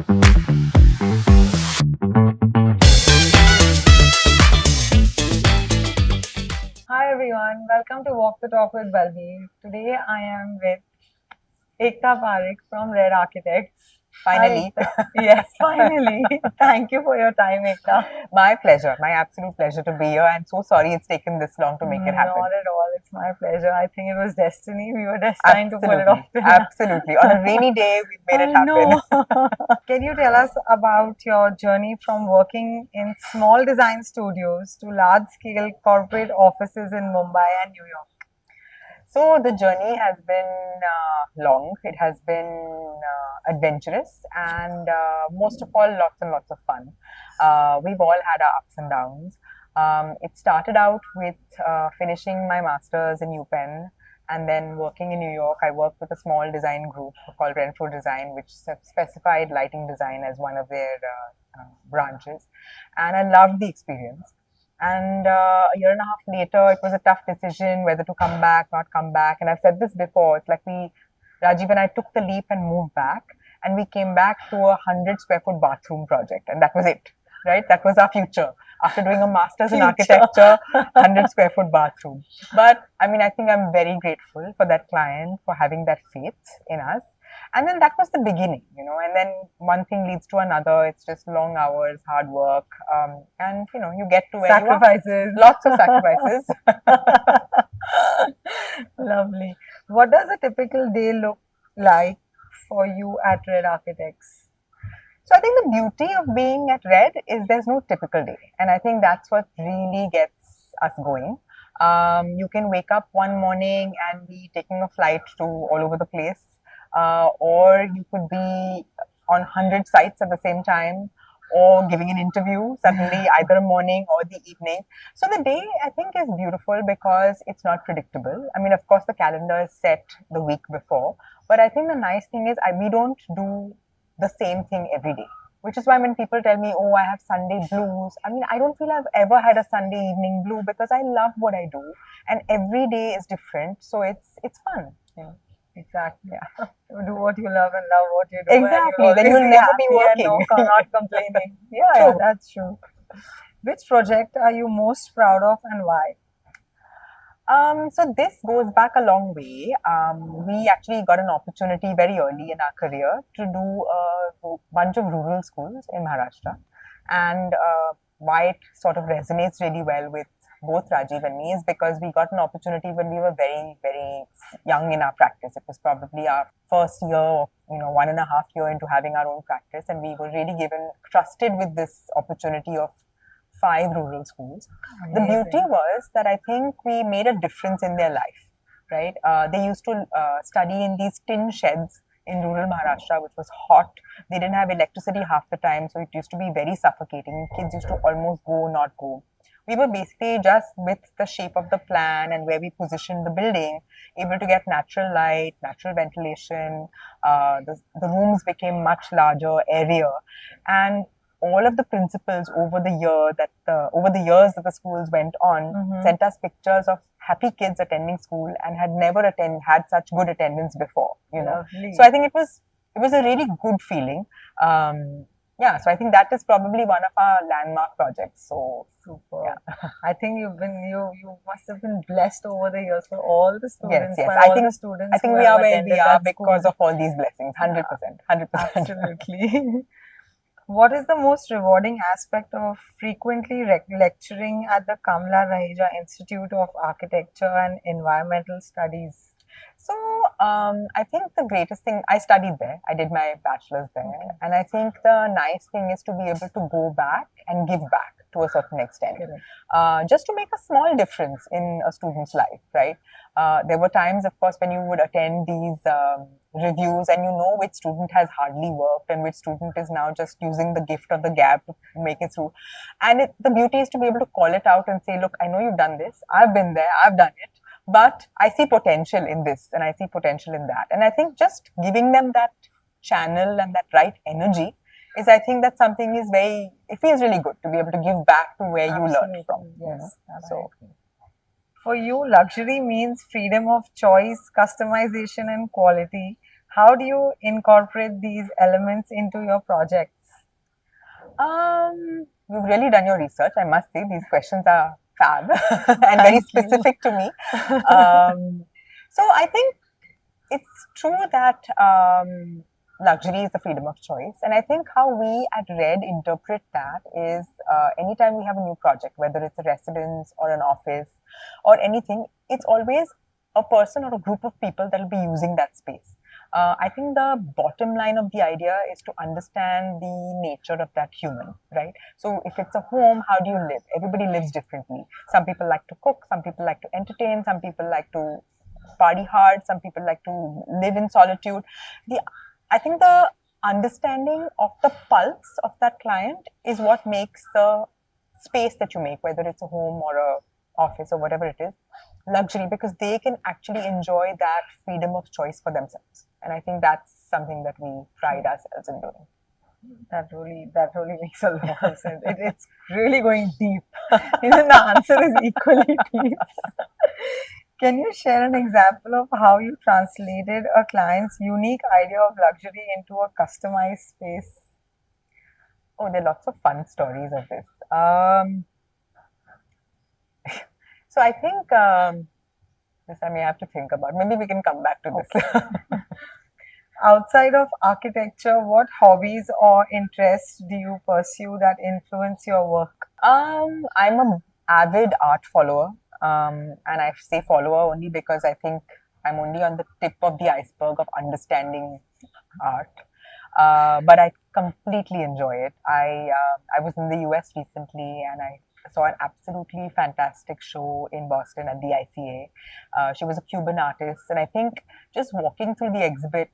Hi everyone, welcome to Walk the Talk with Bulbeer. Today I am with Ekta Parekh from Red Architects. Finally. Hi, Ekta. Yes, finally. Thank you for your time, Ekta. My pleasure. My absolute pleasure to be here. I'm so sorry it's taken this long to make it happen. Not at all. It's my pleasure. I think it was destiny. We were destined to pull it off. Absolutely. On a rainy day, we made it I know. happen. Can you tell us about your journey from working in small design studios to large scale corporate offices in Mumbai and New York? So the journey has been long. It has been adventurous and most of all, lots and lots of fun. We've all had our ups and downs. It started out with finishing my master's in UPenn and then working in New York. I worked with a small design group called Renfro Design, which specified lighting design as one of their branches. And I loved the experience. And a year and a half later, it was a tough decision whether to come back, not come back. And I've said this before. It's like Rajiv and I took the leap and moved back, and we came back to a 100 square foot bathroom project, and that was it, right? That was our future. After doing a master's in architecture, 100 square foot bathroom. But I mean, I think I'm very grateful for that client for having that faith in us. And then that was the beginning, and then one thing leads to another. It's just long hours, hard work, and you get to where Sacrifices. Lots of sacrifices. Lovely. What does a typical day look like for you at Red Architects? So I think the beauty of being at Red is there's no typical day, and I think that's what really gets us going. You can wake up one morning and be taking a flight to all over the place, or you could be on 100 sites at the same time, or giving an interview suddenly either morning or the evening. So the day I think is beautiful because it's not predictable. I mean, of course, the calendar is set the week before, but I think the nice thing is we don't do the same thing every day. Which is why when people tell me, oh, I have Sunday blues, I mean, I don't feel I've ever had a Sunday evening blue because I love what I do and every day is different. So it's fun. Yeah. Exactly. Yeah. Do what you love and love what you do. Exactly. Then you'll never be working. Not complaining. Yeah, that's true. Which project are you most proud of and why? So this goes back a long way. We actually got an opportunity very early in our career to do a bunch of rural schools in Maharashtra. And why it sort of resonates really well with both Rajiv and me is because we got an opportunity when we were very, very young in our practice. It was probably our first year, 1.5 year into having our own practice. And we were really trusted with this opportunity of 5 rural schools. Amazing. The beauty was that I think we made a difference in their life, right? They used to study in these tin sheds in rural Maharashtra, which was hot. They didn't have electricity half the time, so it used to be very suffocating. Kids used to almost go, not go. We were basically just with the shape of the plan and where we positioned the building, able to get natural light, natural ventilation. The rooms became much larger, airier, and all of the principals over the years that the schools went on sent us pictures of happy kids attending school and had never had such good attendance before. Lovely. So I think it was a really good feeling. So I think that is probably one of our landmark projects. So super. Yeah. I think you must have been blessed over the years for all the students. Yes. I think we are where we are because of all these blessings. 100%. Absolutely. What is the most rewarding aspect of frequently lecturing at the Kamla Raheja Institute of Architecture and Environmental Studies? So I think the greatest thing, I studied there. I did my bachelor's there. Okay. And I think the nice thing is to be able to go back and give back to a certain extent. Just to make a small difference in a student's life, right? There were times, of course, when you would attend these reviews and which student has hardly worked and which student is now just using the gift of the gap to make it through. And the beauty is to be able to call it out and say, look, I know you've done this. I've been there. I've done it. But I see potential in this and I see potential in that. And I think just giving them that channel and that right energy is, I think that's something it feels really good to be able to give back to where you learned from. Yes. So for you, luxury means freedom of choice, customization and quality. How do you incorporate these elements into your projects? You've really done your research. I must say these questions are fab and very Thank you. specific to me. So I think it's true that luxury is the freedom of choice, and I think how we at Red interpret that is anytime we have a new project, whether it's a residence or an office or anything, it's always a person or a group of people that will be using that space. I think the bottom line of the idea is to understand the nature of that human, right? So if it's a home, how do you live? Everybody lives differently. Some people like to cook, some people like to entertain, some people like to party hard, some people like to live in solitude. The I think the understanding of the pulse of that client is what makes the space that you make, whether it's a home or a office or whatever it is, luxury, because they can actually enjoy that freedom of choice for themselves. And I think that's something that we pride ourselves in doing. That really makes a lot of sense. It's really going deep. Even the answer is equally deep. Can you share an example of how you translated a client's unique idea of luxury into a customized space? Oh, there are lots of fun stories of this. So I think this I may have to think about. Maybe we can come back to this. Okay. Outside of architecture, what hobbies or interests do you pursue that influence your work? I'm an avid art follower, and I say follower only because I think I'm only on the tip of the iceberg of understanding art. But I completely enjoy it. I was in the US recently, and I saw an absolutely fantastic show in Boston at the ICA. She was a Cuban artist, and I think just walking through the exhibit,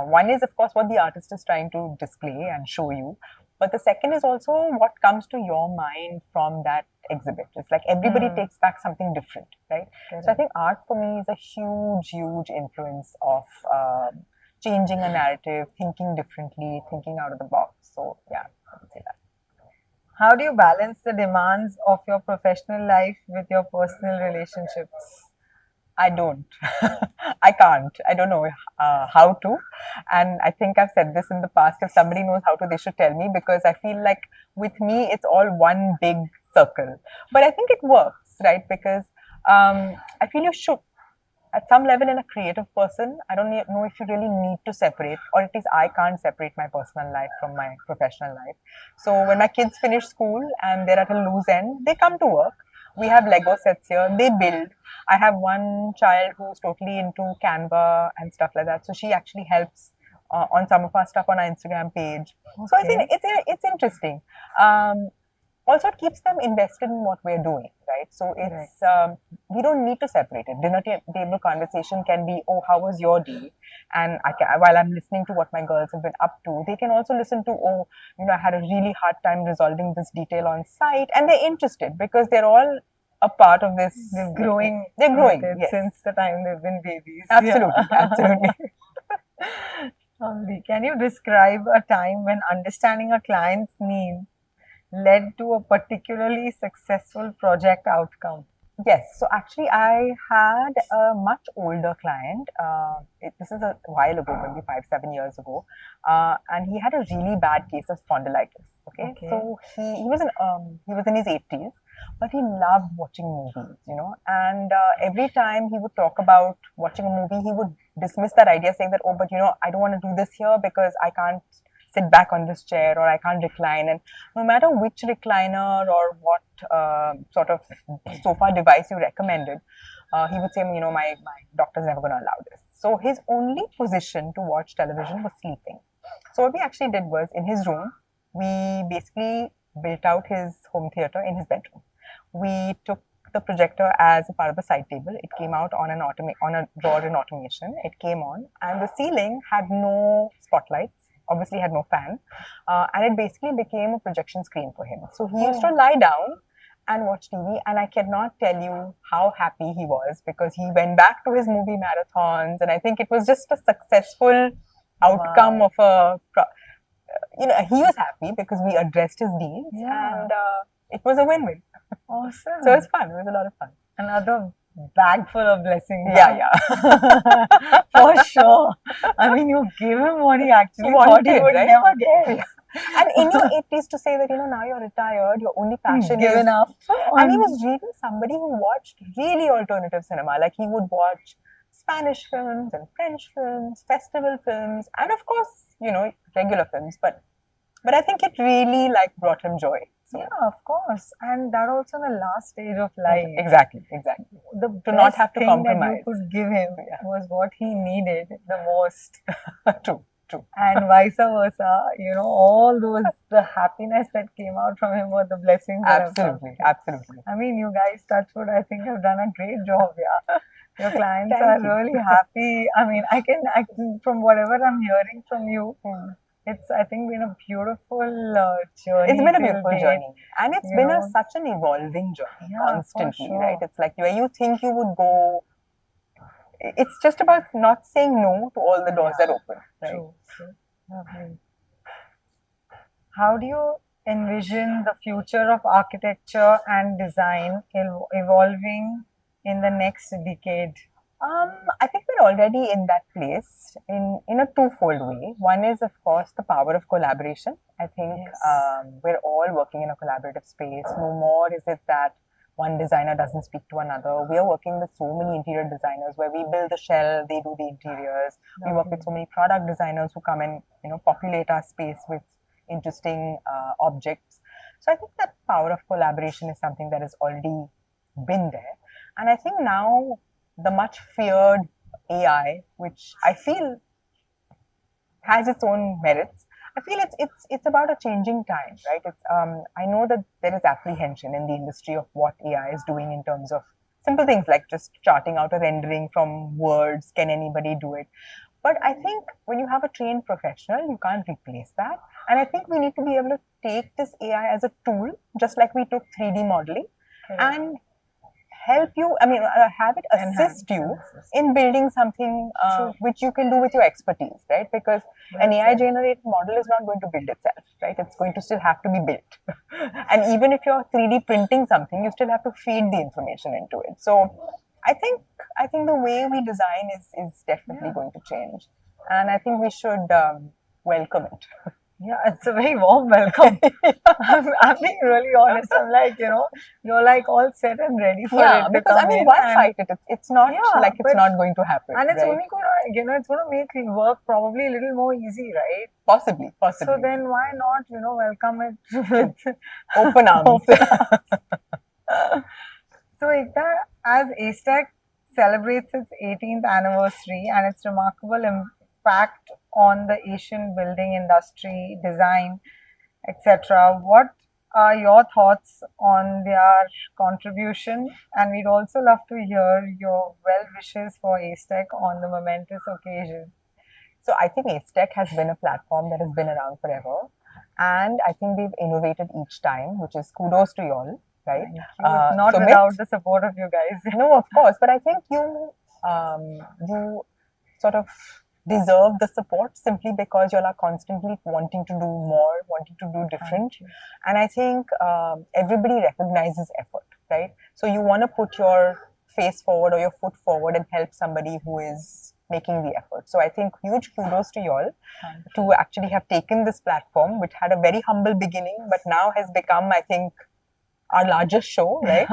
one is of course what the artist is trying to display and show you, but the second is also what comes to your mind from that exhibit. It's like everybody takes back something different, right? So I think art for me is a huge, huge influence of changing a narrative, thinking differently, thinking out of the box. So yeah, I would say that. How do you balance the demands of your professional life with your personal relationships? I don't. I can't. I don't know how to. And I think I've said this in the past. If somebody knows how to, they should tell me, because I feel like with me, it's all one big circle. But I think it works, right? Because I feel you should. At some level, in a creative person, I don't know if you really need to separate, or at least I can't separate my personal life from my professional life. So when my kids finish school and they're at a loose end, they come to work. We have Lego sets here, they build. I have one child who's totally into Canva and stuff like that. So she actually helps on some of our stuff on our Instagram page. So I think it's interesting. Also, it keeps them invested in what we're doing, right? So it's we don't need to separate it. Dinner table conversation can be, oh, how was your day? And while I'm listening to what my girls have been up to, they can also listen to, oh, I had a really hard time resolving this detail on site, and they're interested because they're all a part of this. They're growing. They're growing, yes. Since the time they've been babies. Absolutely, absolutely. Can you describe a time when understanding a client's needs led to a particularly successful project outcome? Yes. So actually, I had a much older client. This is a while ago, maybe 5-7 years ago, and he had a really bad case of spondylitis. Okay. So he was in his 80s, but he loved watching movies, And every time he would talk about watching a movie, he would dismiss that idea, saying that, oh, but I don't want to do this here because I can't sit back on this chair, or I can't recline. And no matter which recliner or what sort of sofa device you recommended, he would say, my doctor's never going to allow this. So his only position to watch television was sleeping. So what we actually did was, in his room, we basically built out his home theater in his bedroom. We took the projector as a part of the side table. It came out on a drawer in automation. It came on, and the ceiling had no spotlights. Obviously had no fan, and it basically became a projection screen for him. So he used to lie down and watch TV, and I cannot tell you how happy he was, because he went back to his movie marathons, and I think it was just a successful outcome of he was happy because we addressed his needs, and it was a win-win. Awesome. So it was fun. It was a lot of fun. Another bag full of blessings. Yeah, yeah. For sure. I mean, you gave him what he actually thought he Wanted, would right? never get. And in your 80s to say that, now you're retired, your only passion is. Given up And he on. was really somebody who watched really alternative cinema. Like he would watch Spanish films and French films, festival films, and of course, regular films. But I think it really like brought him joy. So Yeah, of course. And that also in the last stage of life. exactly. The To not best have to thing that you compromise. could give him Yeah. was what he needed the most. True. And vice versa. All the happiness that came out from him were the blessings that have come. Absolutely. I mean, you guys, touch wood, I think have done a great job. Yeah. Your clients Thank are you. really happy. I mean, I can, from whatever I'm hearing from you, it's, I think, been a beautiful journey. It's been a till beautiful date. journey, and it's been such an evolving journey, Yeah, for constantly, sure. right? It's like where you think you would go, it's just about not saying no to all the doors that open, right? True. Lovely. How do you envision the future of architecture and design evolving in the next decade? I think we're already in that place in a twofold way. One is, of course, the power of collaboration. I think Yes. we're all working in a collaborative space. No more is it that one designer doesn't speak to another. We are working with so many interior designers where we build the shell, they do the interiors. We work with so many product designers who come and populate our space with interesting objects. So I think that power of collaboration is something that has already been there. And I think now the much feared AI, which I feel has its own merits. I feel it's about a changing time, right? I know that there is apprehension in the industry of what AI is doing in terms of simple things like just charting out a rendering from words. Can anybody do it? But I think when you have a trained professional, you can't replace that. And I think we need to be able to take this AI as a tool, just like we took 3D modeling, and help you, have it assist you in building something which you can do with your expertise, right? Because an AI generated model is not going to build itself, right? It's going to still have to be built. And even if you're 3D printing something, you still have to feed the information into it. So I think the way we design is definitely going to change. And I think we should welcome it. Yeah, it's a very warm welcome. I'm being really honest. I'm like, you're like all set and ready for it to because come in. why fight it? It's not like it's but- not going to happen. And it's right? only gonna, it's gonna make work probably a little more easy, right? Possibly. So then why not, welcome it with open arms. So Ekta, as Acetech celebrates its 18th anniversary and its remarkable impact on the Asian building industry, design, etc., what are your thoughts on their contribution? And we'd also love to hear your well wishes for Acetech on the momentous occasion. So I think Acetech has been a platform that has been around forever. And I think they've innovated each time, which is kudos to you all, right? Not without the support of you guys. No, of course. But I think you sort of deserve the support simply because you all are constantly wanting to do more, wanting to do different. And I think everybody recognizes effort, right? So you want to put your face forward or your foot forward and help somebody who is making the effort. So I think huge kudos to you all to actually have taken this platform, which had a very humble beginning, but now has become, I think, our largest show, right?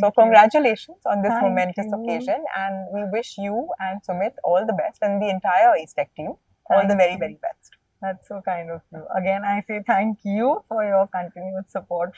So congratulations on this momentous occasion, and we wish you and Sumit all the best and the entire Acetech team all the very, very best. That's so kind of you. Again, I say thank you for your continued support.